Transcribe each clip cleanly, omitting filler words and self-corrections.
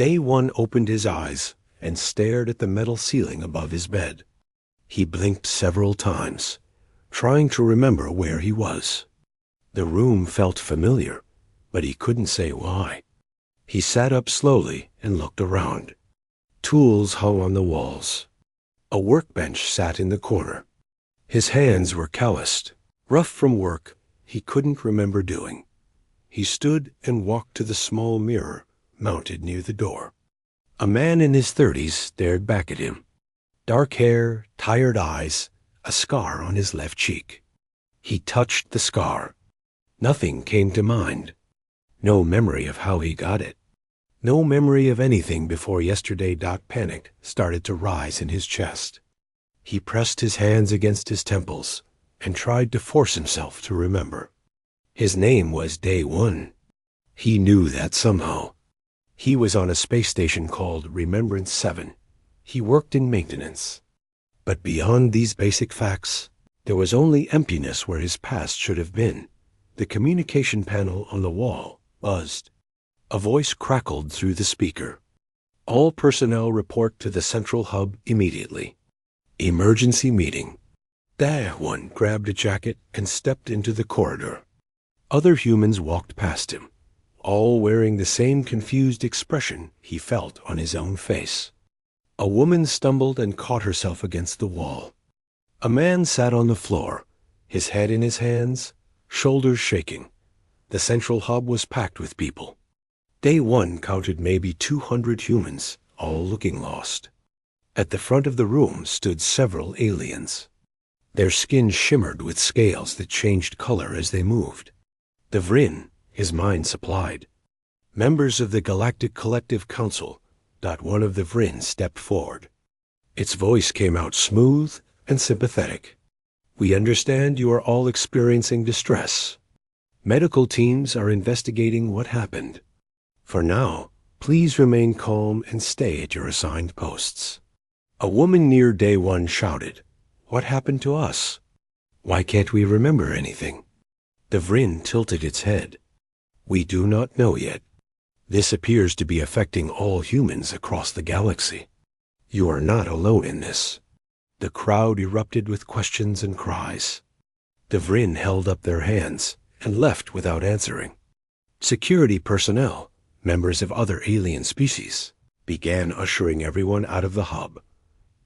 Day one opened his eyes and stared at the metal ceiling above his bed. He blinked several times, trying to remember where he was. The room felt familiar, but he couldn't say why. He sat up slowly and looked around. Tools hung on the walls. A workbench sat in the corner. His hands were calloused, rough from work he couldn't remember doing. He stood and walked to the small mirror mounted near the door. A man in his 30s stared back at him. Dark hair, tired eyes, a scar on his left cheek. He touched the scar. Nothing came to mind. No memory of how he got it. No memory of anything before yesterday. Panic started to rise in his chest. He pressed his hands against his temples and tried to force himself to remember. His name was Day One. He knew that somehow. He was on a space station called Remembrance 7. He worked in maintenance. But beyond these basic facts, there was only emptiness where his past should have been. The communication panel on the wall buzzed. A voice crackled through the speaker. All personnel report to the central hub immediately. Emergency meeting. Day One grabbed a jacket and stepped into the corridor. Other humans walked past him, all wearing the same confused expression he felt on his own face. A woman stumbled and caught herself against the wall. A man sat on the floor, his head in his hands, shoulders shaking. The central hub was packed with people. Day One counted maybe 200 humans, all looking lost. At the front of the room stood several aliens. Their skin shimmered with scales that changed color as they moved. The Vrin, his mind supplied. Members of the Galactic Collective Council. One of the Vrin stepped forward. Its voice came out smooth and sympathetic. We understand you are all experiencing distress. Medical teams are investigating what happened. For now, please remain calm and stay at your assigned posts. A woman near Day One shouted, "What happened to us? Why can't we remember anything?" The Vrin tilted its head. We do not know yet. This appears to be affecting all humans across the galaxy. You are not alone in this. The crowd erupted with questions and cries. The Vrin held up their hands and left without answering. Security personnel, members of other alien species, began ushering everyone out of the hub.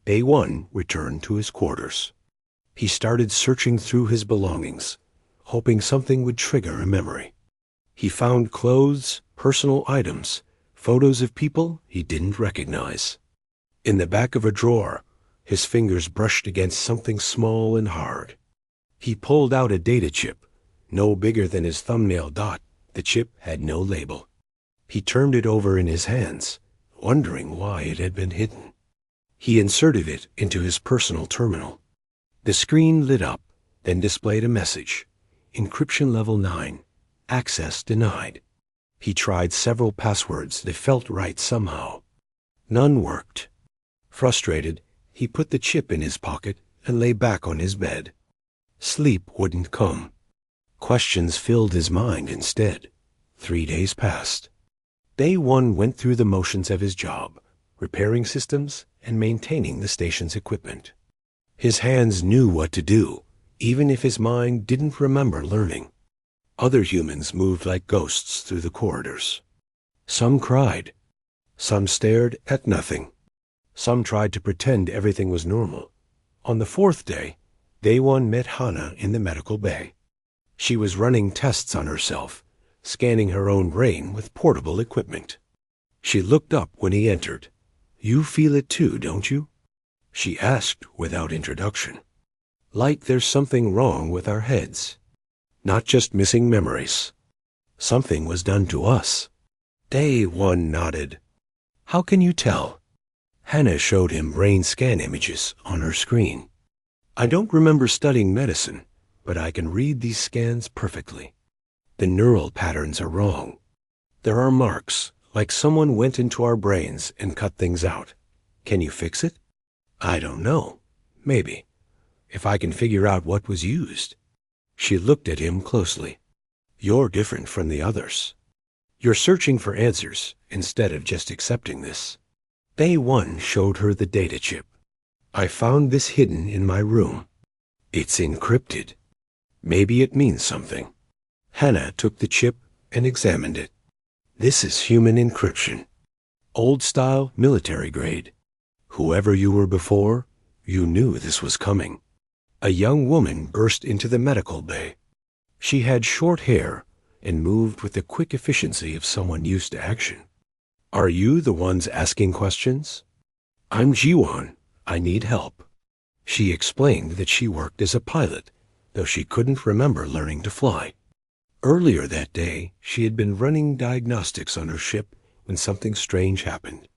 Day One returned to his quarters. He started searching through his belongings, hoping something would trigger a memory. He found clothes, personal items, photos of people he didn't recognize. In the back of a drawer, his fingers brushed against something small and hard. He pulled out a data chip, no bigger than his thumbnail. The chip had no label. He turned it over in his hands, wondering why it had been hidden. He inserted it into his personal terminal. The screen lit up, then displayed a message. Encryption level 9. Access denied. He tried several passwords that felt right somehow. None worked. Frustrated, he put the chip in his pocket and lay back on his bed. Sleep wouldn't come. Questions filled his mind instead. 3 days passed. Day One went through the motions of his job, repairing systems and maintaining the station's equipment. His hands knew what to do, even if his mind didn't remember learning. Other humans moved like ghosts through the corridors. Some cried. Some stared at nothing. Some tried to pretend everything was normal. On the 4th day, Day One met Hannah in the medical bay. She was running tests on herself, scanning her own brain with portable equipment. She looked up when he entered. "You feel it too, don't you?" she asked without introduction. Like there's something wrong with our heads. Not just missing memories. Something was done to us. Day One nodded. How can you tell? Hannah showed him brain scan images on her screen. I don't remember studying medicine, but I can read these scans perfectly. The neural patterns are wrong. There are marks, like someone went into our brains and cut things out. Can you fix it? I don't know. Maybe. If I can figure out what was used. She looked at him closely. You're different from the others. You're searching for answers instead of just accepting this. Day 1 showed her the data chip. I found this hidden in my room. It's encrypted. Maybe it means something. Hannah took the chip and examined it. This is human encryption. Old-style, military grade. Whoever you were before, you knew this was coming. A young woman burst into the medical bay. She had short hair and moved with the quick efficiency of someone used to action. Are you the ones asking questions? I'm Jiwon. I need help. She explained that she worked as a pilot, though she couldn't remember learning to fly. Earlier that day, she had been running diagnostics on her ship when something strange happened.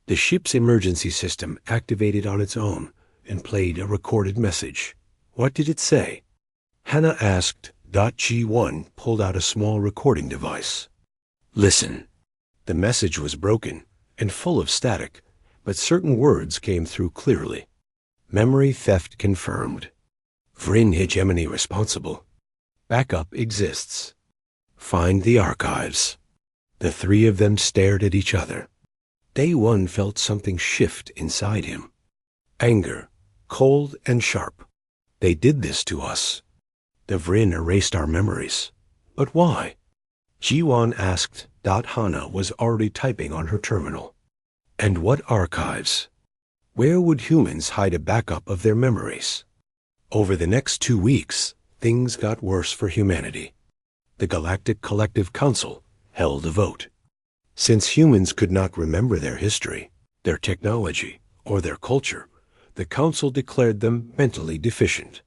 The ship's emergency system activated on its own and played a recorded message. What did it say? Hannah asked. G1 pulled out a small recording device. Listen. The message was broken and full of static, but certain words came through clearly. Memory theft confirmed. Vryn hegemony responsible. Backup exists. Find the archives. The three of them stared at each other. Day 1 felt something shift inside him. Anger, cold and sharp. They did this to us. The Vryn erased our memories. But why? Jiwon asked. Hana was already typing on her terminal. And what archives? Where would humans hide a backup of their memories? Over the next 2 weeks, things got worse for humanity. The Galactic Collective Council held a vote. Since humans could not remember their history, their technology, or their culture, the Council declared them mentally deficient.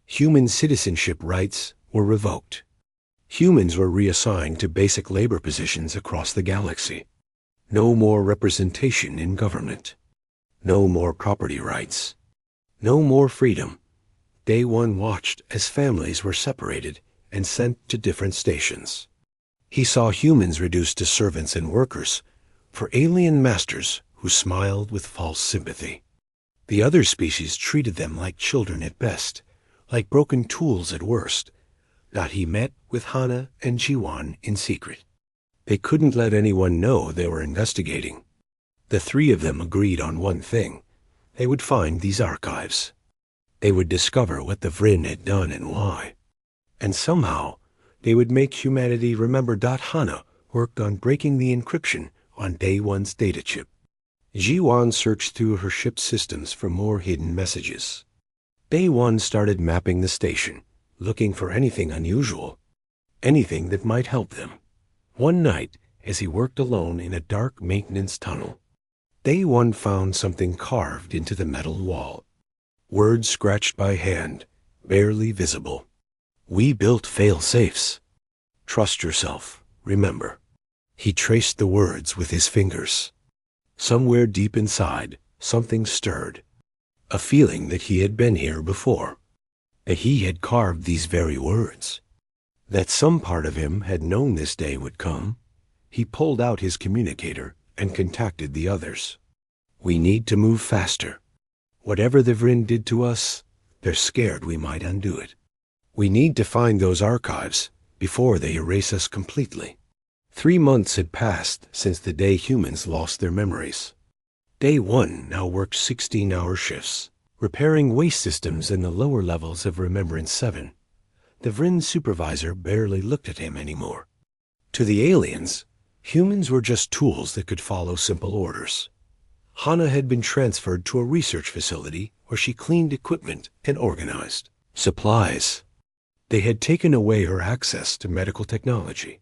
Human citizenship rights were revoked. Humans were reassigned to basic labor positions across the galaxy. No more representation in government. No more property rights. No more freedom. Day 1 watched as families were separated and sent to different stations. He saw humans reduced to servants and workers for alien masters who smiled with false sympathy. The other species treated them like children at best, like broken tools at worst. He met with Hana and Jiwon in secret. They couldn't let anyone know they were investigating. The three of them agreed on one thing. They would find these archives. They would discover what the Vryn had done and why. And somehow, they would make humanity remember. Hana worked on breaking the encryption on Day 1's data chip. Jiwon searched through her ship's systems for more hidden messages. Day 1 started mapping the station, looking for anything unusual, anything that might help them. One night, as he worked alone in a dark maintenance tunnel, Day 1 found something carved into the metal wall. Words scratched by hand, barely visible. We built fail-safes. Trust yourself, remember. He traced the words with his fingers. Somewhere deep inside, something stirred. A feeling that he had been here before. That he had carved these very words. That some part of him had known this day would come. He pulled out his communicator and contacted the others. We need to move faster. Whatever the Vryn did to us, they're scared we might undo it. We need to find those archives before they erase us completely. 3 months had passed since the day humans lost their memories. Day 1 now worked 16-hour shifts, repairing waste systems in the lower levels of Remembrance 7. The Vryn supervisor barely looked at him anymore. To the aliens, humans were just tools that could follow simple orders. Hana had been transferred to a research facility where she cleaned equipment and organized supplies. They had taken away her access to medical technology,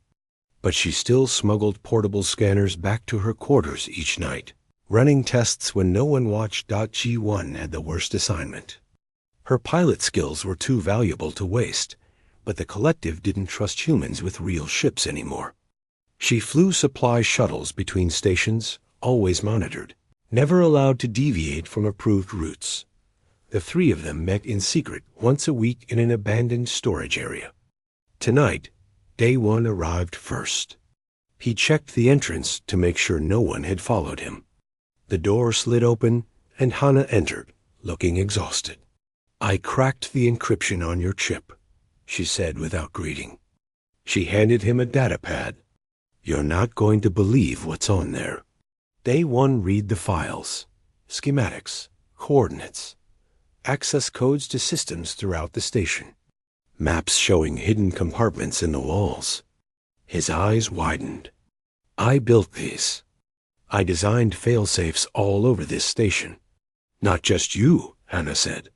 but she still smuggled portable scanners back to her quarters each night, running tests when no one watched. G1 had the worst assignment. Her pilot skills were too valuable to waste, but the collective didn't trust humans with real ships anymore. She flew supply shuttles between stations, always monitored, never allowed to deviate from approved routes. The three of them met in secret once a week in an abandoned storage area. Tonight, Day 1 arrived first. He checked the entrance to make sure no one had followed him. The door slid open, and Hana entered, looking exhausted. I cracked the encryption on your chip, she said without greeting. She handed him a data pad. You're not going to believe what's on there. Day 1, read the files, schematics, coordinates, access codes to systems throughout the station, maps showing hidden compartments in the walls. His eyes widened. I built these. I designed failsafes all over this station. Not just you, Hannah said.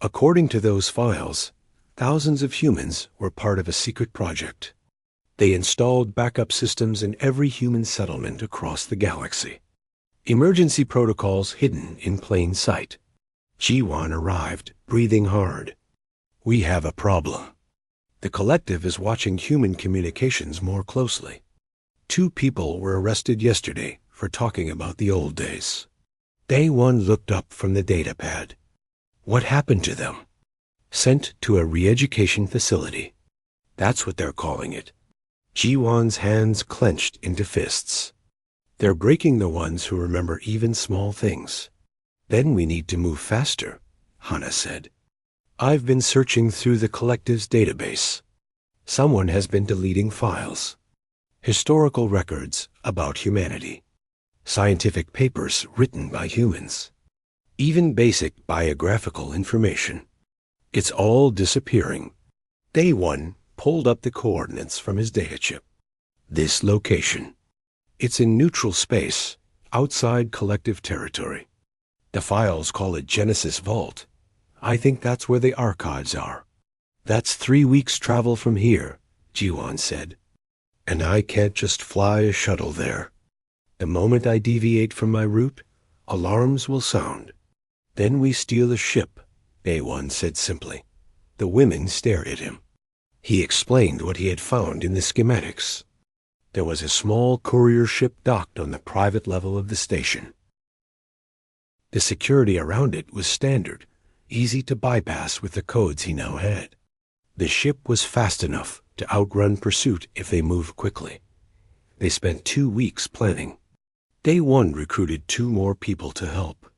According to those files, thousands of humans were part of a secret project. They installed backup systems in every human settlement across the galaxy. Emergency protocols hidden in plain sight. Jiwan arrived, breathing hard. We have a problem. The collective is watching human communications more closely. 2 people were arrested yesterday for talking about the old days. Day 1 looked up from the datapad. What happened to them? Sent to a re-education facility. That's what they're calling it. Jiwan's hands clenched into fists. They're breaking the ones who remember even small things. Then we need to move faster, Hannah said. I've been searching through the collective's database. Someone has been deleting files. Historical records about humanity. Scientific papers written by humans. Even basic biographical information. It's all disappearing. Day 1 pulled up the coordinates from his data chip. This location. It's in neutral space, outside collective territory. The files call it Genesis Vault. I think that's where the archives are. That's 3 weeks' travel from here, Jiwan said. And I can't just fly a shuttle there. The moment I deviate from my route, alarms will sound. Then we steal a ship, Day 1 said simply. The women stared at him. He explained what he had found in the schematics. There was a small courier ship docked on the private level of the station. The security around it was standard, easy to bypass with the codes he now had. The ship was fast enough to outrun pursuit if they moved quickly. They spent 2 weeks planning. Day 1 recruited 2 more people to help.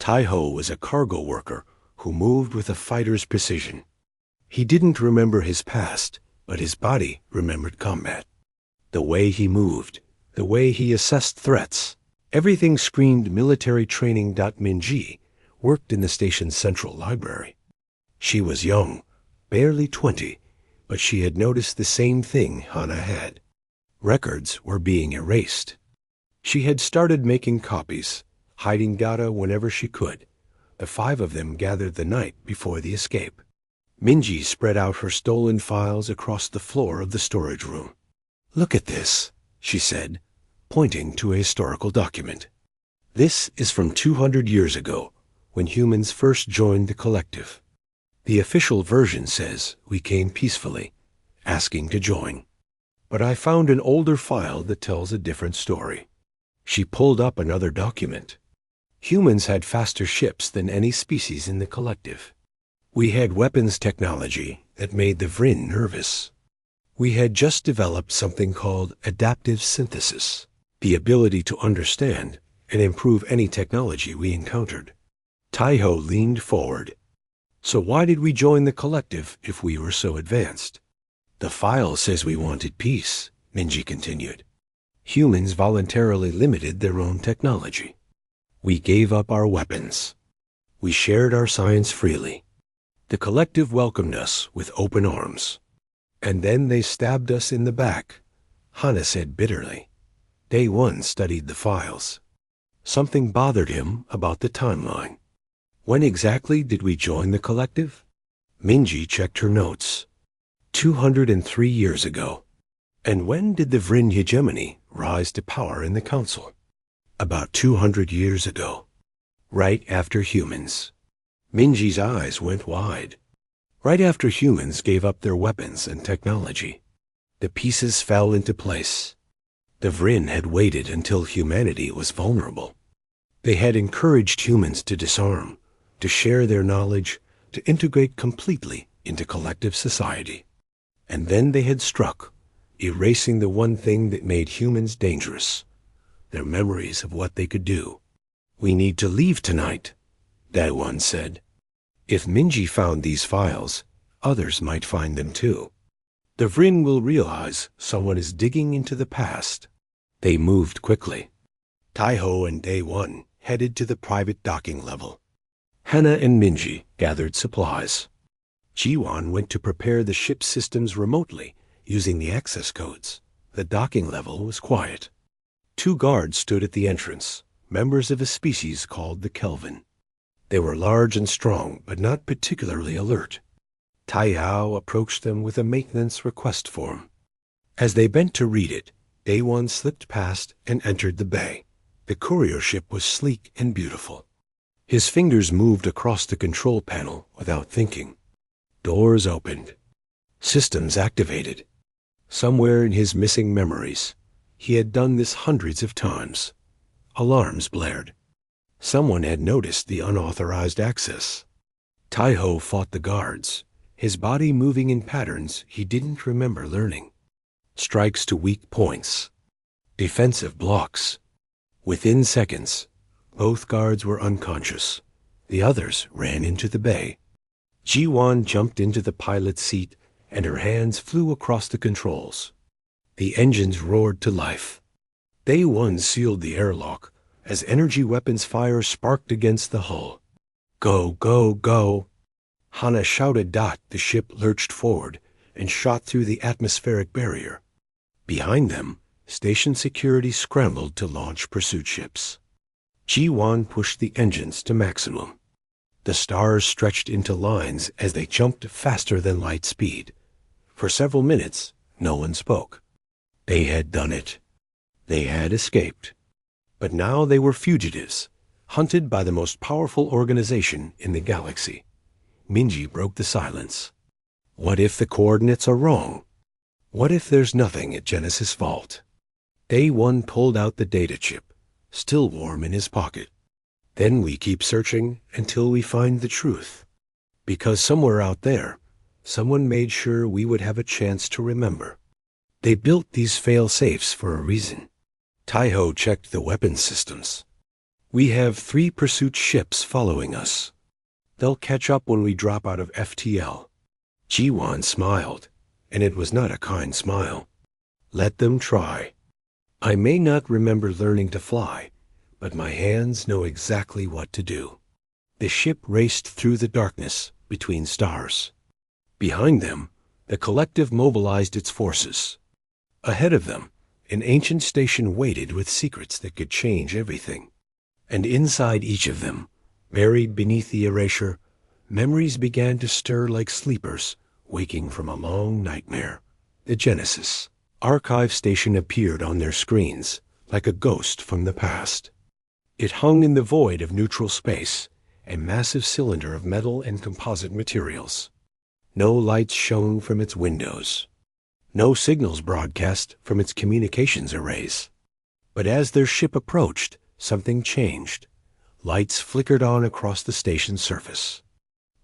Taiho was a cargo worker who moved with a fighter's precision. He didn't remember his past, but his body remembered combat. The way he moved, the way he assessed threats, everything screamed military training. Minji worked in the station's central library. She was young, barely 20, but she had noticed the same thing Hannah had. Records were being erased. She had started making copies, hiding data whenever she could. The 5 of them gathered the night before the escape. Minji spread out her stolen files across the floor of the storage room. Look at this, she said, pointing to a historical document. This is from 200 years ago, when humans first joined the collective. The official version says we came peacefully, asking to join. But I found an older file that tells a different story. She pulled up another document. Humans had faster ships than any species in the collective. We had weapons technology that made the Vryn nervous. We had just developed something called adaptive synthesis, the ability to understand and improve any technology we encountered. Taiho leaned forward. So why did we join the collective if we were so advanced? The file says we wanted peace, Minji continued. Humans voluntarily limited their own technology. We gave up our weapons. We shared our science freely. The collective welcomed us with open arms. And then they stabbed us in the back, Hannah said bitterly. Day 1 studied the files. Something bothered him about the timeline. When exactly did we join the collective? Minji checked her notes. 203 years ago. And when did the Vryn hegemony rise to power in the council? About 200 years ago. Right after humans. Minji's eyes went wide. Right after humans gave up their weapons and technology. The pieces fell into place. The Vryn had waited until humanity was vulnerable. They had encouraged humans to disarm, to share their knowledge, to integrate completely into collective society. And then they had struck, erasing the one thing that made humans dangerous, their memories of what they could do. We need to leave tonight, Daewon said. If Minji found these files, others might find them too. The Vryn will realize someone is digging into the past. They moved quickly. Taiho and Day One headed to the private docking level. Hana and Minji gathered supplies. Jiwan went to prepare the ship's systems remotely using the access codes. The docking level was quiet. 2 guards stood at the entrance, members of a species called the Kelvin. They were large and strong, but not particularly alert. Taiyao approached them with a maintenance request form. As they bent to read it, Day One slipped past and entered the bay. The courier ship was sleek and beautiful. His fingers moved across the control panel without thinking. Doors opened. Systems activated. Somewhere in his missing memories, he had done this hundreds of times. Alarms blared. Someone had noticed the unauthorized access. Taiho fought the guards, his body moving in patterns he didn't remember learning. Strikes to weak points. Defensive blocks. Within seconds, both guards were unconscious. The others ran into the bay. Jiwan jumped into the pilot's seat, and her hands flew across the controls. The engines roared to life. Day One sealed the airlock as energy weapons fire sparked against the hull. Go, go, go! Hana shouted. The ship lurched forward and shot through the atmospheric barrier. Behind them, station security scrambled to launch pursuit ships. Jiwan pushed the engines to maximum. The stars stretched into lines as they jumped faster than light speed. For several minutes, no one spoke. They had done it. They had escaped. But now they were fugitives, hunted by the most powerful organization in the galaxy. Minji broke the silence. What if the coordinates are wrong? What if there's nothing at Genesis Vault? Day One pulled out the data chip, still warm in his pocket. Then we keep searching until we find the truth. Because somewhere out there, someone made sure we would have a chance to remember. They built these fail-safes for a reason. Taiho checked the weapons systems. We have 3 pursuit ships following us. They'll catch up when we drop out of FTL. Jiwan smiled, and it was not a kind smile. Let them try. I may not remember learning to fly, but my hands know exactly what to do. The ship raced through the darkness between stars. Behind them, the collective mobilized its forces. Ahead of them, an ancient station waited with secrets that could change everything. And inside each of them, buried beneath the erasure, memories began to stir like sleepers, waking from a long nightmare. The Genesis archive station appeared on their screens, like a ghost from the past. It hung in the void of neutral space, a massive cylinder of metal and composite materials. No lights shone from its windows. No signals broadcast from its communications arrays. But as their ship approached, something changed. Lights flickered on across the station's surface.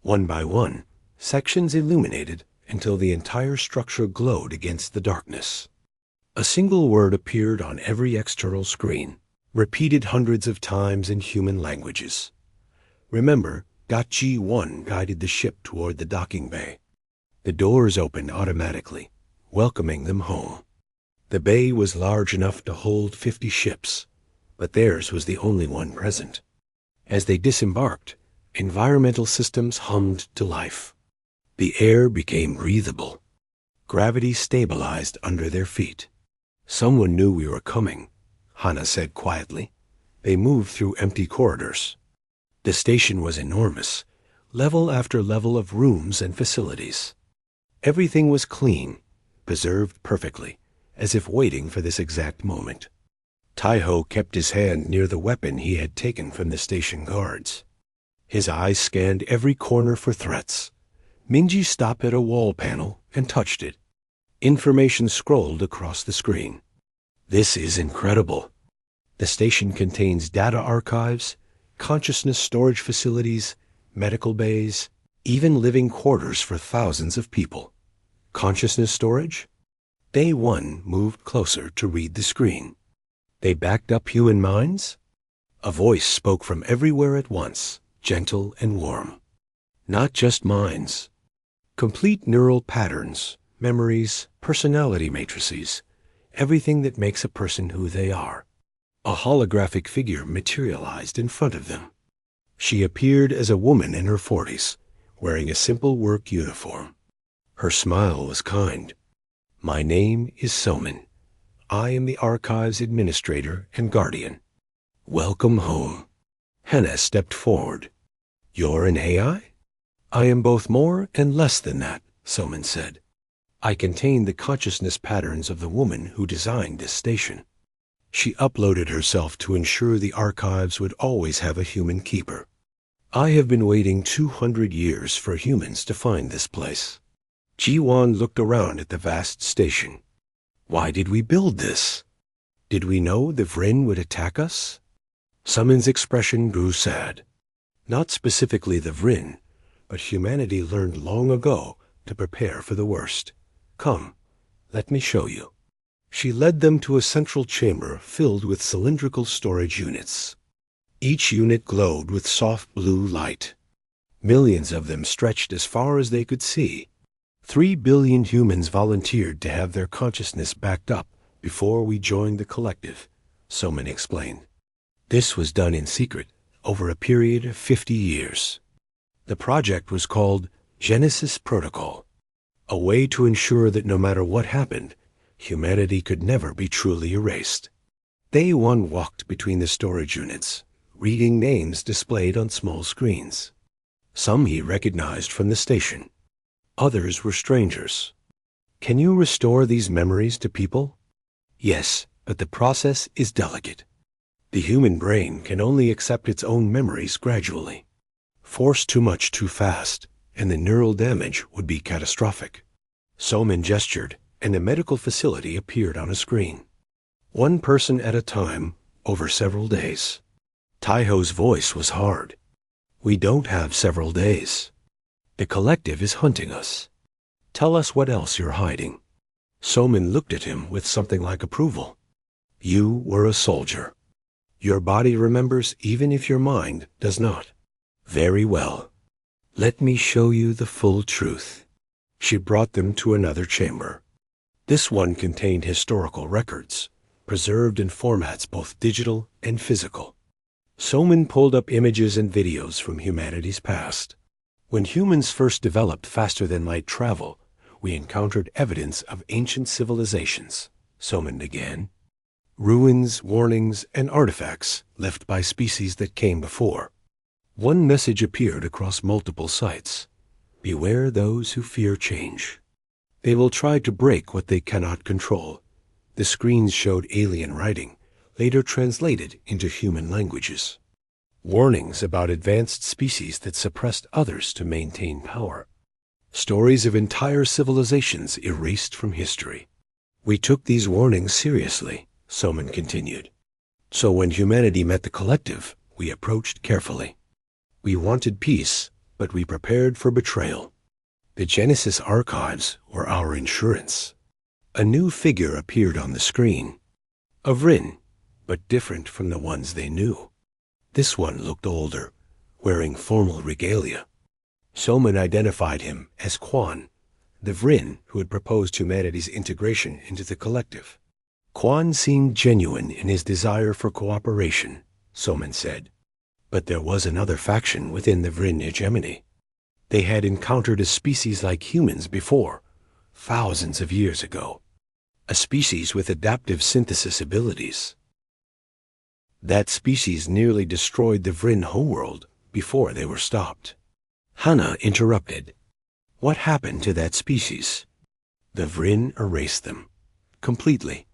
One by one, sections illuminated until the entire structure glowed against the darkness. A single word appeared on every external screen, repeated hundreds of times in human languages. Remember, G1 guided the ship toward the docking bay. The doors opened automatically, welcoming them home. The bay was large enough to hold 50 ships, but theirs was the only one present. As they disembarked, environmental systems hummed to life. The air became breathable. Gravity stabilized under their feet. Someone knew we were coming, Hana said quietly. They moved through empty corridors. The station was enormous, level after level of rooms and facilities. Everything was clean, preserved perfectly, as if waiting for this exact moment. Taiho kept his hand near the weapon he had taken from the station guards. His eyes scanned every corner for threats. Minji stopped at a wall panel and touched it. Information scrolled across the screen. This is incredible. The station contains data archives, consciousness storage facilities, medical bays, even living quarters for thousands of people. Consciousness storage? Day One moved closer to read the screen. They backed up human minds? A voice spoke from everywhere at once, gentle and warm. Not just minds. Complete neural patterns, memories, personality matrices, everything that makes a person who they are. A holographic figure materialized in front of them. She appeared as a woman in her 40s, wearing a simple work uniform. Her smile was kind. "My name is Soman. I am the Archives Administrator and Guardian. Welcome home." Hannah stepped forward. "You're an AI?" "I am both more and less than that," Soman said. "I contain the consciousness patterns of the woman who designed this station." She uploaded herself to ensure the archives would always have a human keeper. "I have been waiting 200 years for humans to find this place." Ji-Wan looked around at the vast station. "Why did we build this? Did we know the Vryn would attack us?" Soman's expression grew sad. "Not specifically the Vryn, but humanity learned long ago to prepare for the worst. Come, let me show you." She led them to a central chamber filled with cylindrical storage units. Each unit glowed with soft blue light. Millions of them stretched as far as they could see. 3 billion humans volunteered to have their consciousness backed up before we joined the collective, Soman explained. This was done in secret over a period of 50 years. The project was called Genesis Protocol, a way to ensure that no matter what happened, humanity could never be truly erased. Day one walked between the storage units, reading names displayed on small screens. Some he recognized from the station. Others were strangers. "Can you restore these memories to people?" "Yes, but the process is delicate. The human brain can only accept its own memories gradually. Force too much too fast, and the neural damage would be catastrophic." Soman gestured, and a medical facility appeared on a screen. "One person at a time, over several days." Taiho's voice was hard. "We don't have several days. The collective is hunting us. Tell us what else you're hiding." Soman looked at him with something like approval. "You were a soldier. Your body remembers even if your mind does not. Very well. Let me show you the full truth." She brought them to another chamber. This one contained historical records, preserved in formats both digital and physical. Soman pulled up images and videos from humanity's past. "When humans first developed faster-than-light travel, we encountered evidence of ancient civilizations," Soman began. "Ruins, warnings, and artifacts left by species that came before. One message appeared across multiple sites. Beware those who fear change. They will try to break what they cannot control." The screens showed alien writing, later translated into human languages. Warnings about advanced species that suppressed others to maintain power. Stories of entire civilizations erased from history. "We took these warnings seriously," Soman continued. "So when humanity met the collective, we approached carefully. We wanted peace, but we prepared for betrayal. The Genesis archives were our insurance." A new figure appeared on the screen. A Vryn, but different from the ones they knew. This one looked older, wearing formal regalia. Soman identified him as Quan, the Vryn who had proposed humanity's integration into the collective. Quan seemed genuine in his desire for cooperation, Soman said. But there was another faction within the Vryn hegemony. They had encountered a species like humans before, thousands of years ago. A species with adaptive synthesis abilities. That species nearly destroyed the Vryn homeworld before they were stopped. Hannah interrupted. "What happened to that species?" "The Vryn erased them. Completely.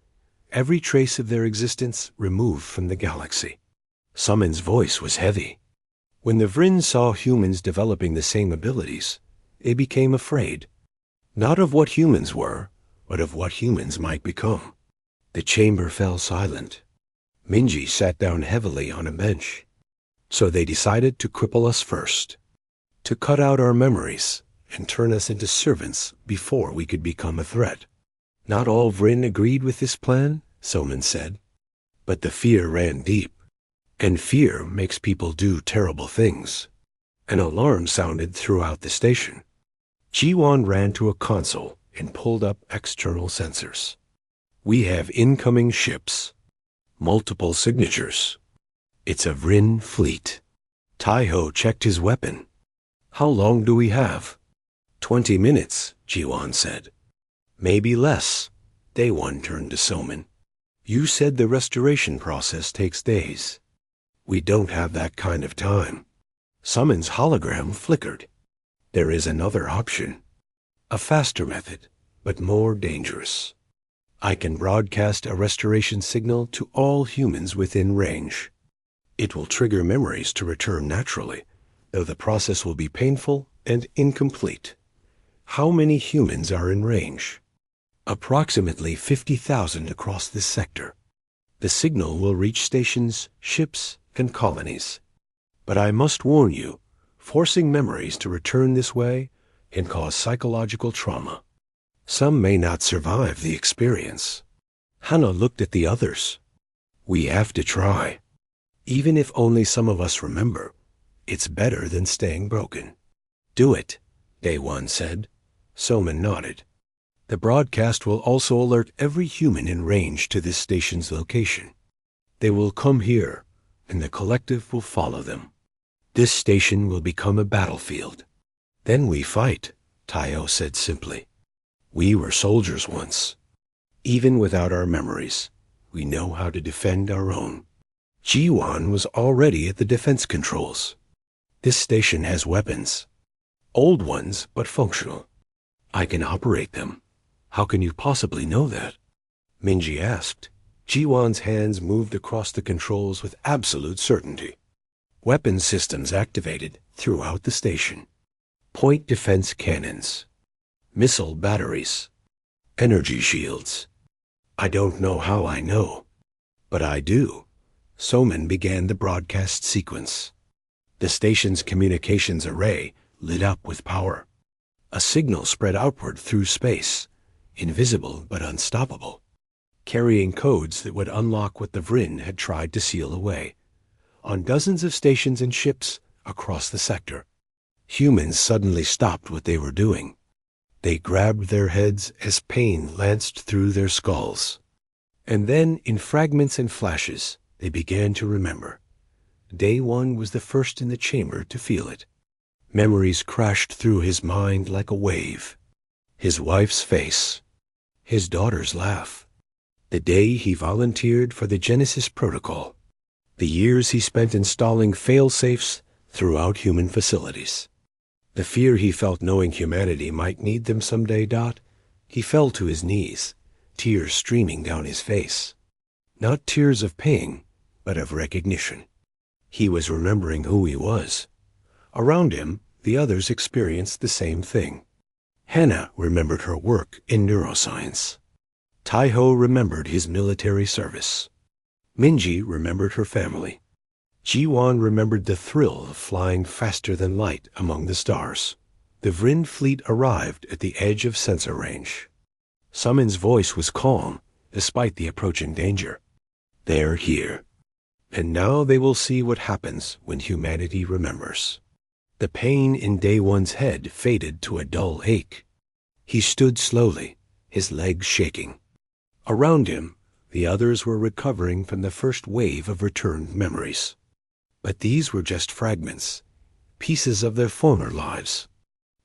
Every trace of their existence removed from the galaxy." Soman's voice was heavy. "When the Vryn saw humans developing the same abilities, they became afraid. Not of what humans were, but of what humans might become." The chamber fell silent. Minji sat down heavily on a bench. "So they decided to cripple us first, to cut out our memories and turn us into servants before we could become a threat." "Not all Vryn agreed with this plan," Soman said. "But the fear ran deep, and fear makes people do terrible things." An alarm sounded throughout the station. Ji-Wan ran to a console and pulled up external sensors. We have incoming ships. Multiple signatures. It's a Vryn fleet. Tai-Ho checked his weapon. How long do we have? 20 minutes, Jiwan said. Maybe less. Day-One turned to Soman. You said the restoration process takes days. We don't have that kind of time. Sumon's hologram flickered. There is another option. A faster method, but more dangerous. I can broadcast a restoration signal to all humans within range. It will trigger memories to return naturally, though the process will be painful and incomplete. How many humans are in range? Approximately 50,000 across this sector. The signal will reach stations, ships, and colonies. But I must warn you, forcing memories to return this way can cause psychological trauma. Some may not survive the experience. Hannah looked at the others. We have to try. Even if only some of us remember, it's better than staying broken. Do it, Day-One said. Soman nodded. The broadcast will also alert every human in range to this station's location. They will come here, and the collective will follow them. This station will become a battlefield. Then we fight, Tai-Ho said simply. We were soldiers once. Even without our memories, we know how to defend our own. Jiwan was already at the defense controls. This station has weapons. Old ones, but functional. I can operate them. How can you possibly know that? Minji asked. Jiwan's hands moved across the controls with absolute certainty. Weapon systems activated throughout the station. Point defense cannons. Missile batteries. Energy shields. I don't know how I know, but I do. Soman began the broadcast sequence. The station's communications array lit up with power. A signal spread outward through space, invisible but unstoppable, carrying codes that would unlock what the Vryn had tried to seal away. On dozens of stations and ships across the sector, humans suddenly stopped what they were doing. They grabbed their heads as pain lanced through their skulls. And then, in fragments and flashes, they began to remember. Day-One was the first in the chamber to feel it. Memories crashed through his mind like a wave. His wife's face. His daughter's laugh. The day he volunteered for the Genesis Protocol. The years he spent installing fail-safes throughout human facilities. The fear he felt knowing humanity might need them someday. He fell to his knees, tears streaming down his face. Not tears of pain, but of recognition. He was remembering who he was. Around him, the others experienced the same thing. Hannah remembered her work in neuroscience. Tai-Ho remembered his military service. Minji remembered her family. Jiwan remembered the thrill of flying faster than light among the stars. The Vryn fleet arrived at the edge of sensor range. Sumon's voice was calm, despite the approaching danger. They're here. And now they will see what happens when humanity remembers. The pain in Day-One's head faded to a dull ache. He stood slowly, his legs shaking. Around him, the others were recovering from the first wave of returned memories. But these were just fragments, pieces of their former lives.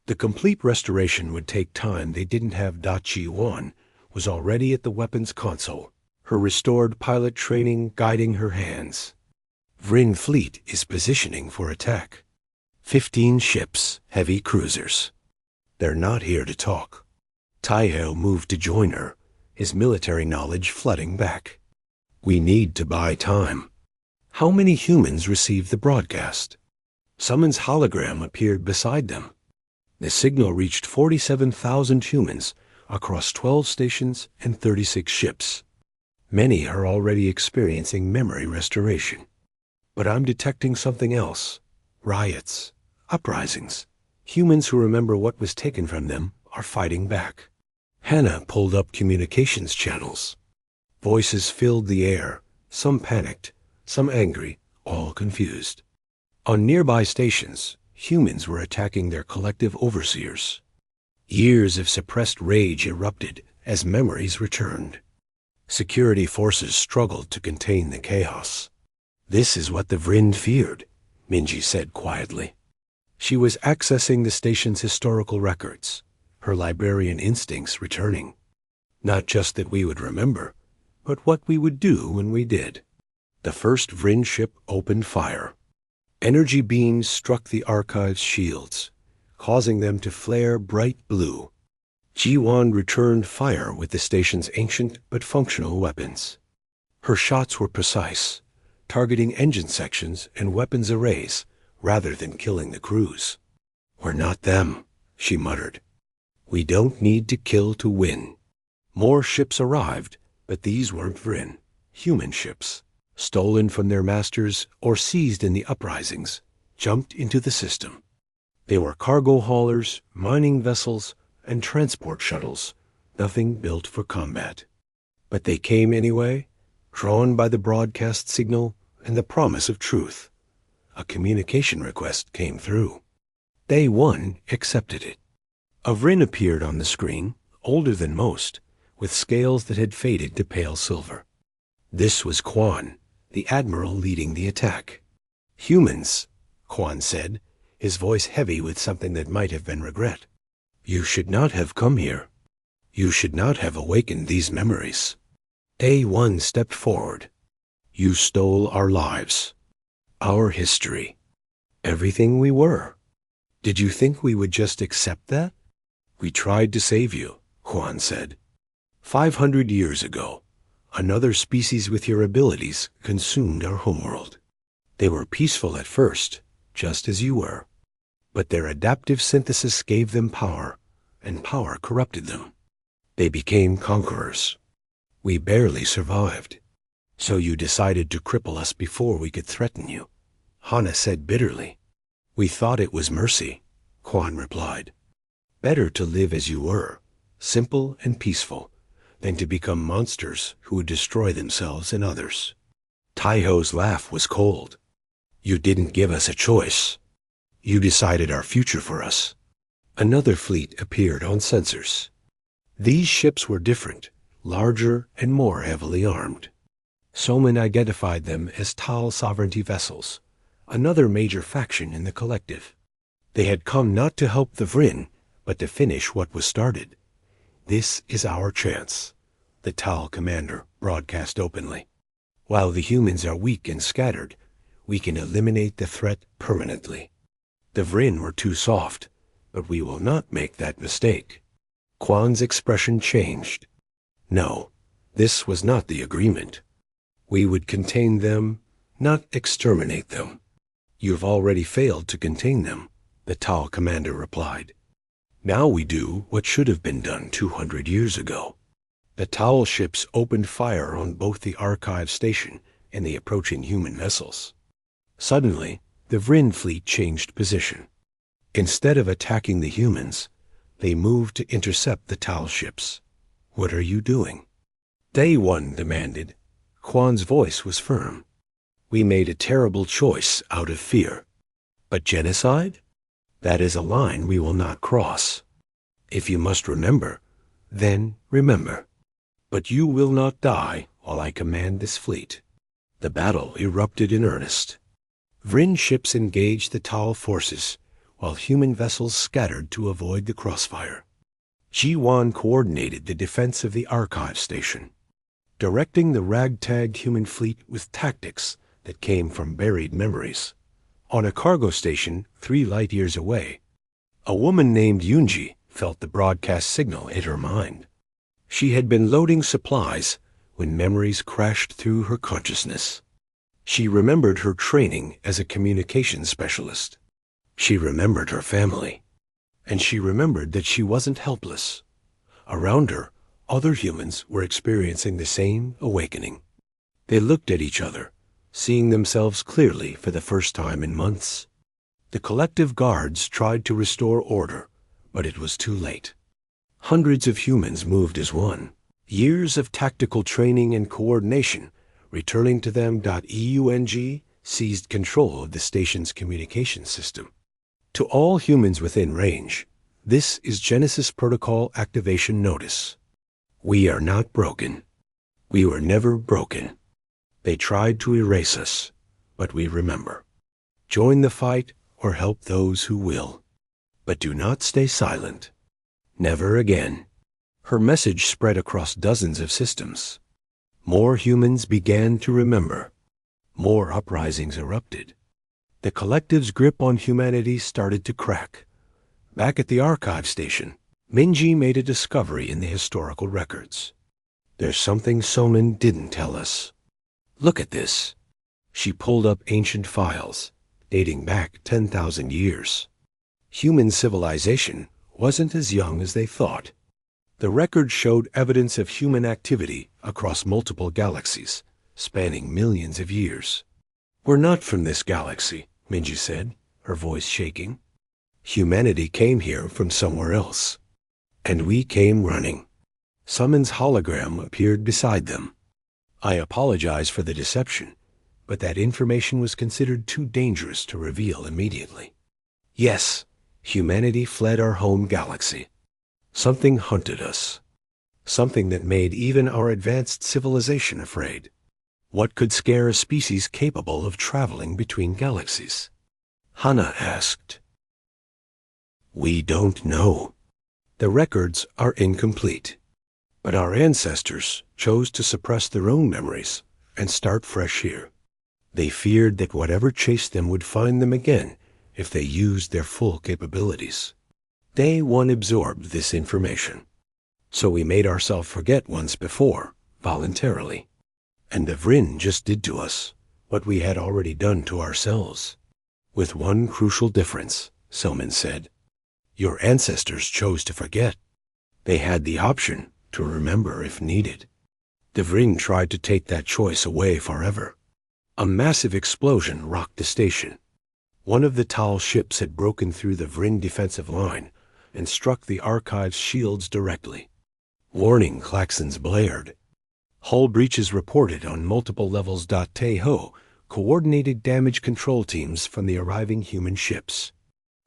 The complete restoration would take time. They didn't have. Ji-Wan was already at the weapons console, her restored pilot training guiding her hands. Vryn fleet is positioning for attack. 15 ships, heavy cruisers. They're not here to talk. Tai-Ho moved to join her, his military knowledge flooding back. We need to buy time. How many humans received the broadcast? Sumon's hologram appeared beside them. The signal reached 47,000 humans across 12 stations and 36 ships. Many are already experiencing memory restoration. But I'm detecting something else. Riots, uprisings. Humans who remember what was taken from them are fighting back. Hannah pulled up communications channels. Voices filled the air, some panicked, some angry, all confused. On nearby stations, humans were attacking their collective overseers. Years of suppressed rage erupted as memories returned. Security forces struggled to contain the chaos. "This is what the Vrind feared," Minji said quietly. She was accessing the station's historical records, her librarian instincts returning. Not just that we would remember, but what we would do when we did. The first Vrind ship opened fire. Energy beams struck the archive's shields, causing them to flare bright blue. Ji-Wan returned fire with the station's ancient but functional weapons. Her shots were precise, targeting engine sections and weapons arrays rather than killing the crews. "We're not them," she muttered. "We don't need to kill to win." More ships arrived, but these weren't Vryn, human ships, stolen from their masters or seized in the uprisings, jumped into the system. They were cargo haulers, mining vessels, and transport shuttles, nothing built for combat. But they came anyway, drawn by the broadcast signal and the promise of truth. A communication request came through. Day one accepted it. A Vryn appeared on the screen, older than most, with scales that had faded to pale silver. This was Quan, the admiral leading the attack. "Humans," Quan said, his voice heavy with something that might have been regret. "You should not have come here. You should not have awakened these memories." A1 stepped forward. "You stole our lives, our history, everything we were. Did you think we would just accept that?" "We tried to save you," Juan said. 500 years ago, another species with your abilities consumed our homeworld. They were peaceful at first, just as you were. But their adaptive synthesis gave them power, and power corrupted them. They became conquerors. We barely survived. So you decided to cripple us before we could threaten you," Hana said bitterly. "We thought it was mercy," Quan replied. "Better to live as you were, simple and peaceful, than to become monsters who would destroy themselves and others." Taiho's laugh was cold. "You didn't give us a choice. You decided our future for us." Another fleet appeared on sensors. These ships were different, larger and more heavily armed. Soman identified them as Tal sovereignty vessels, another major faction in the collective. They had come not to help the Vryn, but to finish what was started. "This is our chance," the Tal commander broadcast openly. "While the humans are weak and scattered, we can eliminate the threat permanently. The Vryn were too soft, but we will not make that mistake." Quan's expression changed. "No, this was not the agreement. We would contain them, not exterminate them." "You've already failed to contain them," the Tal commander replied. "Now we do what should have been done 200 years ago." The Tal ships opened fire on both the archive station and the approaching human vessels. Suddenly, the Vryn fleet changed position. Instead of attacking the humans, they moved to intercept the Tal ships. "What are you doing?" Day one demanded. Quan's voice was firm. "We made a terrible choice out of fear. But genocide? That is a line we will not cross. If you must remember, then remember. But you will not die while I command this fleet." The battle erupted in earnest. Vryn ships engaged the Tal forces, while human vessels scattered to avoid the crossfire. Ji-Wan coordinated the defense of the archive station, directing the ragtag human fleet with tactics that came from buried memories. On a cargo station 3 light-years away, a woman named Yunji felt the broadcast signal hit her mind. She had been loading supplies when memories crashed through her consciousness. She remembered her training as a communications specialist. She remembered her family. And she remembered that she wasn't helpless. Around her, other humans were experiencing the same awakening. They looked at each other, seeing themselves clearly for the first time in months. The collective guards tried to restore order, but it was too late. Hundreds of humans moved as one. Years of tactical training and coordination returning to them. EUNG seized control of the station's communication system. To all humans within range, This is Genesis Protocol Activation Notice. We are not broken. We were never broken. They tried to erase us, but we remember. Join the fight or help those who will. But do not stay silent. Never again. Her message spread across dozens of systems. More humans began to remember. More uprisings erupted. The collective's grip on humanity started to crack. Back at the archive station, Minji made a discovery in the historical records. There's something Somin didn't tell us. Look at this. She pulled up ancient files, dating back 10,000 years. Human civilization wasn't as young as they thought. The records showed evidence of human activity across multiple galaxies, spanning millions of years. We're not from this galaxy, Minji said, her voice shaking. Humanity came here from somewhere else. And we came running. Summon's hologram appeared beside them. I apologize for the deception, but that information was considered too dangerous to reveal immediately. Yes, humanity fled our home galaxy. Something hunted us. Something that made even our advanced civilization afraid. What could scare a species capable of traveling between galaxies? Hana asked. We don't know. The records are incomplete. But our ancestors chose to suppress their own memories and start fresh here. They feared that whatever chased them would find them again if they used their full capabilities. Day one absorbed this information. So we made ourselves forget once before, voluntarily. And the Vryn just did to us what we had already done to ourselves. With one crucial difference, Somin said. Your ancestors chose to forget. They had the option to remember if needed. The Vryn tried to take that choice away forever. A massive explosion rocked the station. One of the Tal ships had broken through the Vryn defensive line and struck the archive's shields directly. Warning klaxons blared. Hull breaches reported on multiple levels. Teho coordinated damage control teams from the arriving human ships.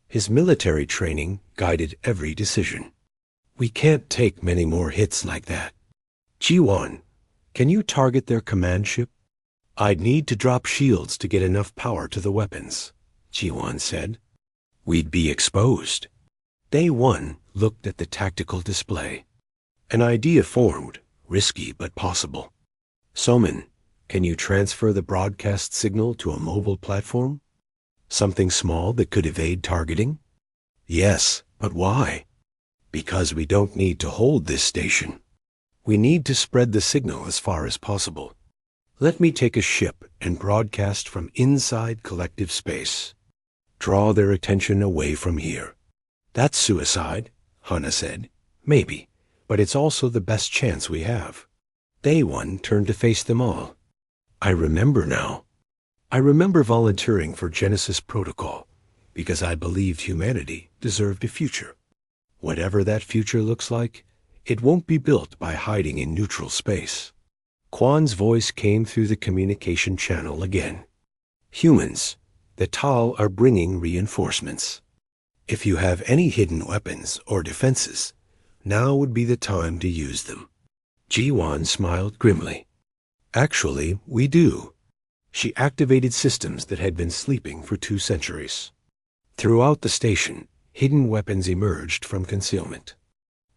His military training guided every decision. We can't take many more hits like that. Jiwan, can you target their command ship? I'd need to drop shields to get enough power to the weapons, Jiwan said. We'd be exposed. Day one looked at the tactical display. An idea formed, risky but possible. Somin, can you transfer the broadcast signal to a mobile platform? Something small that could evade targeting? Yes, but why? Because we don't need to hold this station. We need to spread the signal as far as possible. Let me take a ship and broadcast from inside collective space. Draw their attention away from here. That's suicide, Hana said. Maybe, but it's also the best chance we have. Day one turned to face them all. I remember now. I remember volunteering for Genesis Protocol because I believed humanity deserved a future. Whatever that future looks like, it won't be built by hiding in neutral space. Kwan's voice came through the communication channel again. Humans, the Tal are bringing reinforcements. If you have any hidden weapons or defenses, now would be the time to use them. Jiwan smiled grimly. Actually, we do. She activated systems that had been sleeping for 2 centuries. Throughout the station, hidden weapons emerged from concealment.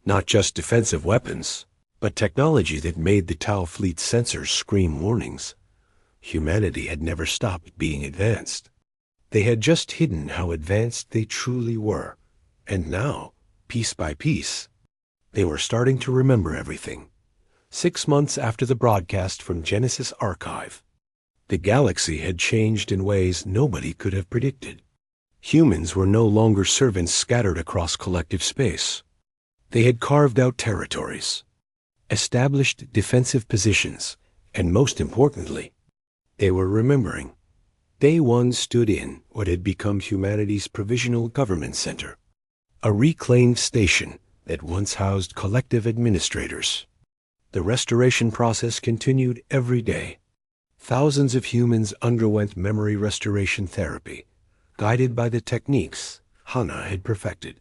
Not just defensive weapons, but technology that made the Tau fleet's sensors scream warnings. Humanity had never stopped being advanced. They had just hidden how advanced they truly were, and now, piece by piece, they were starting to remember everything. 6 months after the broadcast from Genesis Archive, the galaxy had changed in ways nobody could have predicted. Humans were no longer servants scattered across collective space. They had carved out territories, established defensive positions, and most importantly, they were remembering. Day one stood in what had become humanity's provisional government center, a reclaimed station that once housed collective administrators. The restoration process continued every day. Thousands of humans underwent memory restoration therapy, guided by the techniques Hana had perfected.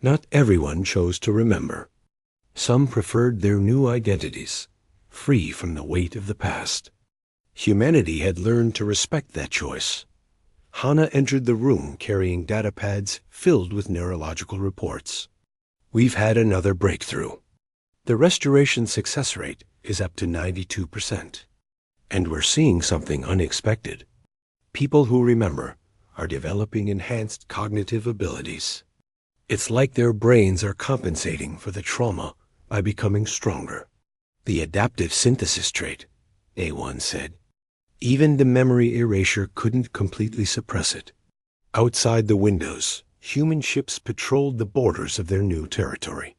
Not everyone chose to remember. Some preferred their new identities, free from the weight of the past. Humanity had learned to respect that choice. Hana entered the room carrying data pads filled with neurological reports. We've had another breakthrough. The restoration success rate is up to 92%. And we're seeing something unexpected. People who remember are developing enhanced cognitive abilities. It's like their brains are compensating for the trauma by becoming stronger. The adaptive synthesis trait, A1 said. Even the memory erasure couldn't completely suppress it. Outside the windows, human ships patrolled the borders of their new territory.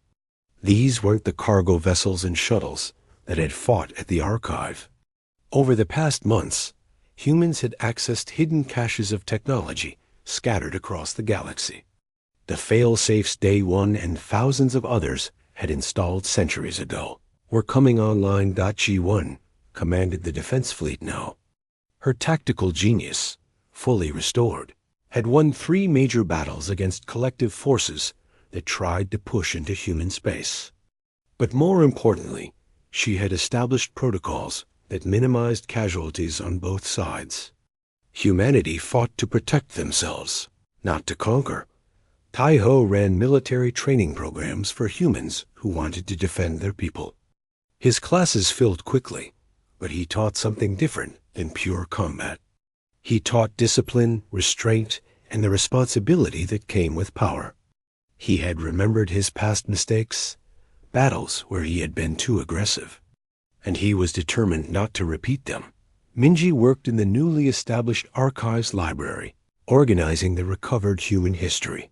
These weren't the cargo vessels and shuttles that had fought at the archive. Over the past months, humans had accessed hidden caches of technology scattered across the galaxy. The fail-safes Day One and thousands of others had installed centuries ago were coming online. G1 commanded the defense fleet now. Her tactical genius, fully restored, had won 3 major battles against collective forces that tried to push into human space. But more importantly, she had established protocols that minimized casualties on both sides. Humanity fought to protect themselves, not to conquer. Tai-Ho ran military training programs for humans who wanted to defend their people. His classes filled quickly, but he taught something different than pure combat. He taught discipline, restraint, and the responsibility that came with power. He had remembered his past mistakes, battles where he had been too aggressive, and he was determined not to repeat them. Minji worked in the newly established Archives Library, organizing the recovered human history.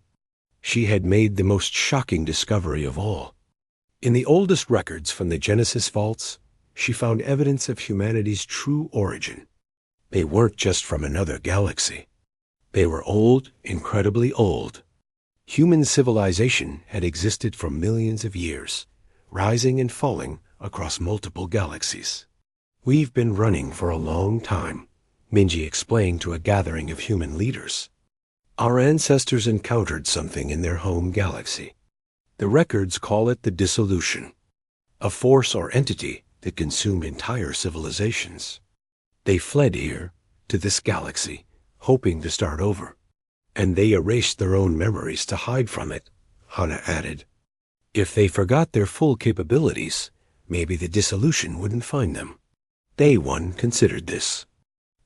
She had made the most shocking discovery of all. In the oldest records from the Genesis vaults, she found evidence of humanity's true origin. They weren't just from another galaxy. They were old, incredibly old. Human civilization had existed for millions of years, rising and falling across multiple galaxies. We've been running for a long time, Minji explained to a gathering of human leaders. Our ancestors encountered something in their home galaxy. The records call it the dissolution, a force or entity that consumed entire civilizations. They fled here, to this galaxy, hoping to start over. And they erased their own memories to hide from it, Hana added. If they forgot their full capabilities, maybe the dissolution wouldn't find them. Day One considered this.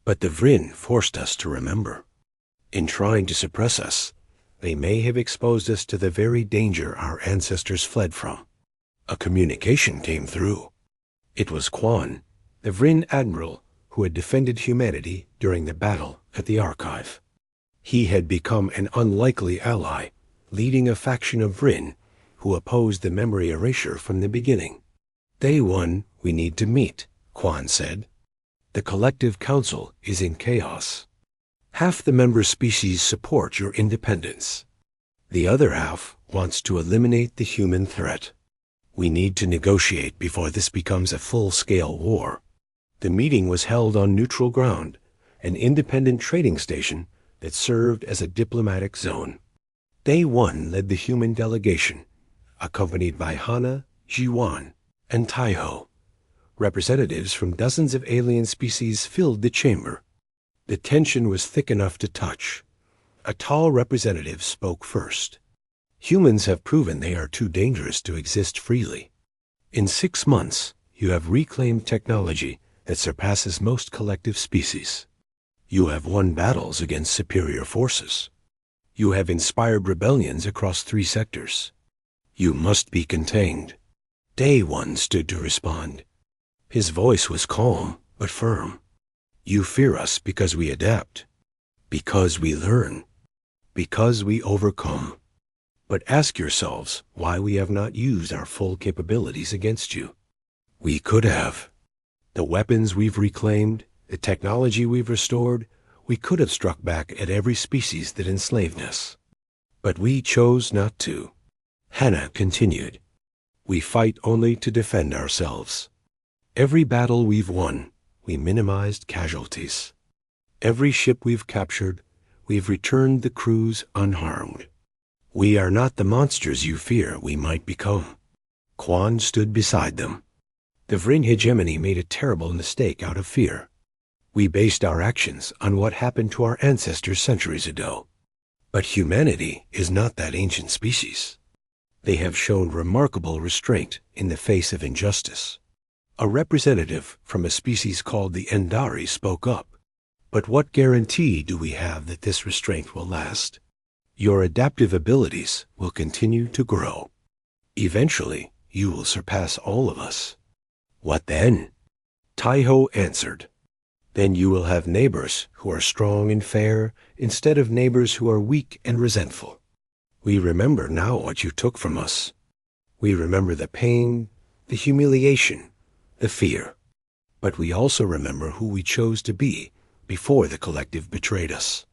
But the Vryn forced us to remember. In trying to suppress us, they may have exposed us to the very danger our ancestors fled from. A communication came through. It was Quan, the Vryn admiral who had defended humanity during the battle at the Archive. He had become an unlikely ally, leading a faction of Vryn who opposed the memory erasure from the beginning. Day One, we need to meet, Quan said. The collective council is in chaos. Half the member species support your independence. The other half wants to eliminate the human threat. We need to negotiate before this becomes a full-scale war. The meeting was held on neutral ground, an independent trading station that served as a diplomatic zone. Day One led the human delegation, accompanied by Hana, Jiwan, and Tai-Ho. Representatives from dozens of alien species filled the chamber. The tension was thick enough to touch. A tall representative spoke first. Humans have proven they are too dangerous to exist freely. In 6 months, you have reclaimed technology that surpasses most collective species. You have won battles against superior forces. You have inspired rebellions across 3 sectors. You must be contained. Day One stood to respond. His voice was calm but firm. You fear us because we adapt, because we learn, because we overcome. But ask yourselves why we have not used our full capabilities against you. We could have. The weapons we've reclaimed, the technology we've restored, we could have struck back at every species that enslaved us. But we chose not to. Hana continued. We fight only to defend ourselves. Every battle we've won, we minimized casualties. Every ship we've captured, we've returned the crews unharmed. We are not the monsters you fear we might become. Quan stood beside them. The Vryn hegemony made a terrible mistake out of fear. We based our actions on what happened to our ancestors centuries ago. But humanity is not that ancient species. They have shown remarkable restraint in the face of injustice. A representative from a species called the Endari spoke up. But what guarantee do we have that this restraint will last? Your adaptive abilities will continue to grow. Eventually, you will surpass all of us. What then? Taiho answered. Then you will have neighbors who are strong and fair instead of neighbors who are weak and resentful. We remember now what you took from us. We remember the pain, the humiliation, the fear. But we also remember who we chose to be before the collective betrayed us.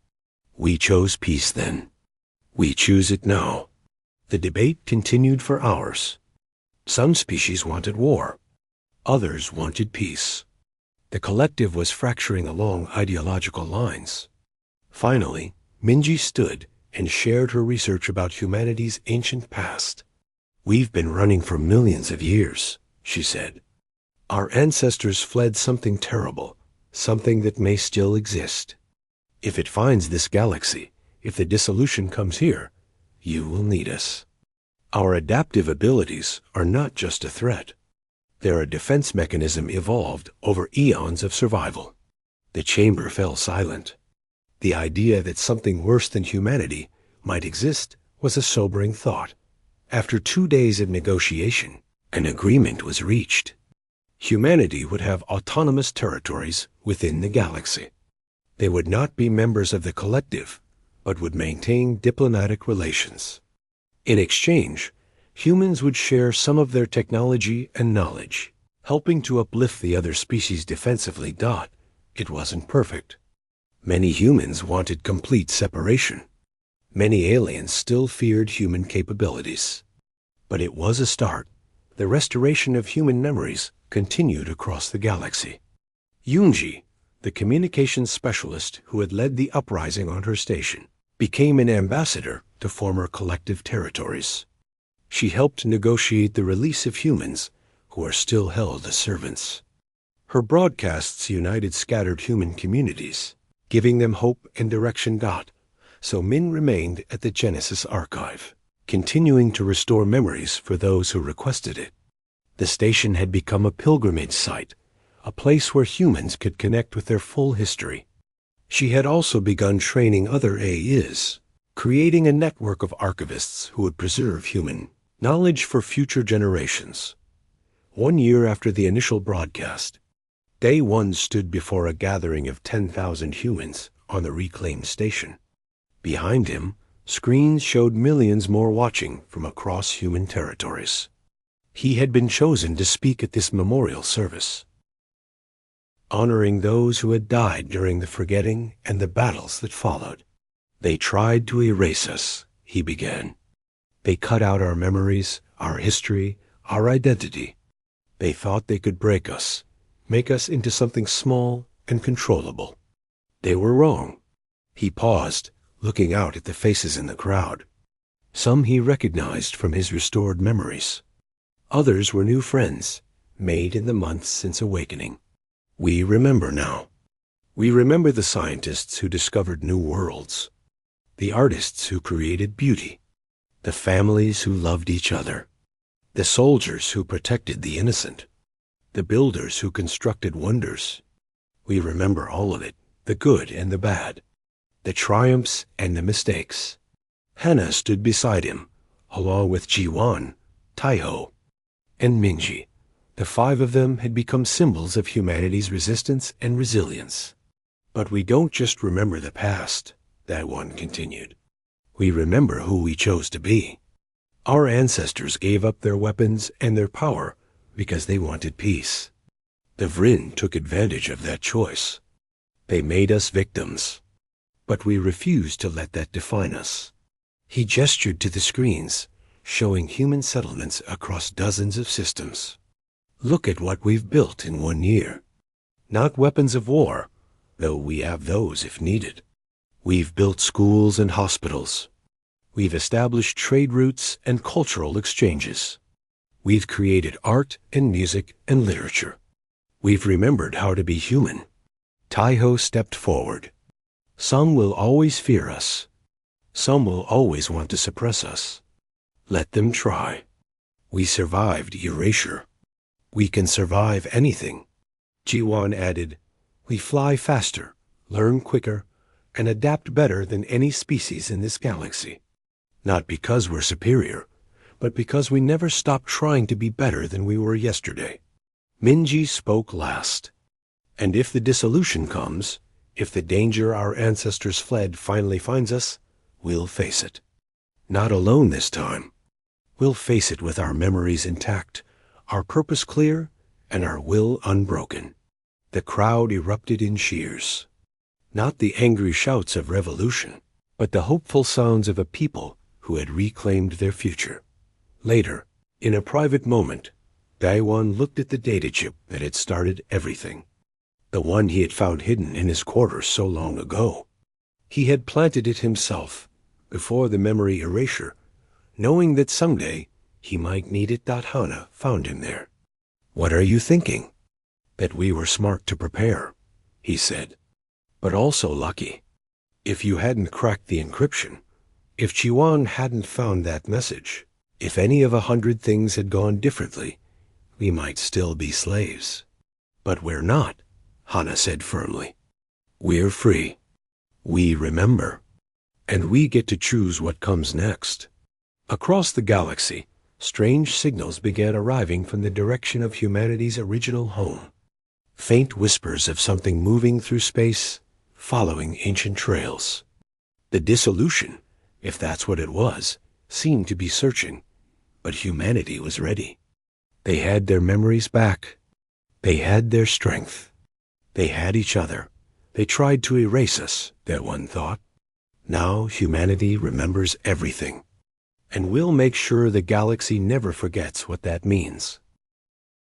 We chose peace then. We choose it now. The debate continued for hours. Some species wanted war. Others wanted peace. The collective was fracturing along ideological lines. Finally, Minji stood and shared her research about humanity's ancient past. We've been running for millions of years, she said. Our ancestors fled something terrible, something that may still exist. If it finds this galaxy, if the dissolution comes here, you will need us. Our adaptive abilities are not just a threat. They're a defense mechanism evolved over eons of survival. The chamber fell silent. The idea that something worse than humanity might exist was a sobering thought. After 2 days of negotiation, an agreement was reached. Humanity would have autonomous territories within the galaxy. They would not be members of the collective, but would maintain diplomatic relations. In exchange, humans would share some of their technology and knowledge, helping to uplift the other species defensively. It wasn't perfect. Many humans wanted complete separation. Many aliens still feared human capabilities. But it was a start. The restoration of human memories continued across the galaxy. Yunji, the communications specialist who had led the uprising on her station, became an ambassador to former collective territories. She helped negotiate the release of humans who are still held as servants. Her broadcasts united scattered human communities, giving them hope and direction. So Min remained at the Genesis archive, continuing to restore memories for those who requested it. The station had become a pilgrimage site, a place where humans could connect with their full history. She had also begun training other AIs, creating a network of archivists who would preserve human knowledge for future generations. 1 year after the initial broadcast, Day 1 stood before a gathering of 10,000 humans on the reclaimed station. Behind him, screens showed millions more watching from across human territories. He had been chosen to speak at this memorial service, honoring those who had died during the forgetting and the battles that followed. They tried to erase us, he began. They cut out our memories, our history, our identity. They thought they could break us, make us into something small and controllable. They were wrong. He paused, looking out at the faces in the crowd. Some he recognized from his restored memories. Others were new friends, made in the months since awakening. We remember now. We remember the scientists who discovered new worlds, the artists who created beauty, the families who loved each other, the soldiers who protected the innocent, the builders who constructed wonders. We remember all of it, the good and the bad, the triumphs and the mistakes. Hannah stood beside him, along with Jiwan, Taiho, and Minji. The 5 of them had become symbols of humanity's resistance and resilience. But we don't just remember the past, that one continued. We remember who we chose to be. Our ancestors gave up their weapons and their power because they wanted peace. The Vryn took advantage of that choice. They made us victims. But we refused to let that define us. He gestured to the screens, showing human settlements across dozens of systems. Look at what we've built in 1 year. Not weapons of war, though we have those if needed. We've built schools and hospitals, We've established trade routes and cultural exchanges. We've created art and music and literature. We've remembered how to be human. Taiho stepped forward. Some will always fear us. Some will always want to suppress us. Let them try. We survived erasure. We can survive anything. Jiwan added, we fly faster, learn quicker, and adapt better than any species in this galaxy. Not because we're superior, but because we never stopped trying to be better than we were yesterday. Minji spoke last. And if the dissolution comes, if the danger our ancestors fled finally finds us, we'll face it. Not alone this time. We'll face it with our memories intact, our purpose clear, and our will unbroken. The crowd erupted in cheers. Not the angry shouts of revolution, but the hopeful sounds of a people who had reclaimed their future. Later, in a private moment, Daiwan looked at the data chip that had started everything. The one he had found hidden in his quarters so long ago. He had planted it himself, before the memory erasure, knowing that someday he might need it. Hana found him there. What are you thinking? That we were smart to prepare, he said. But also lucky. If you hadn't cracked the encryption, if Chiwan hadn't found that message, if any of 100 things had gone differently, we might still be slaves. But we're not, Hana said firmly. We're free. We remember. And we get to choose what comes next. Across the galaxy, strange signals began arriving from the direction of humanity's original home. Faint whispers of something moving through space, following ancient trails. The dissolution, if that's what it was, seemed to be searching, but humanity was ready. They had their memories back. They had their strength. They had each other. They tried to erase us, that one thought. Now humanity remembers everything. And we'll make sure the galaxy never forgets what that means.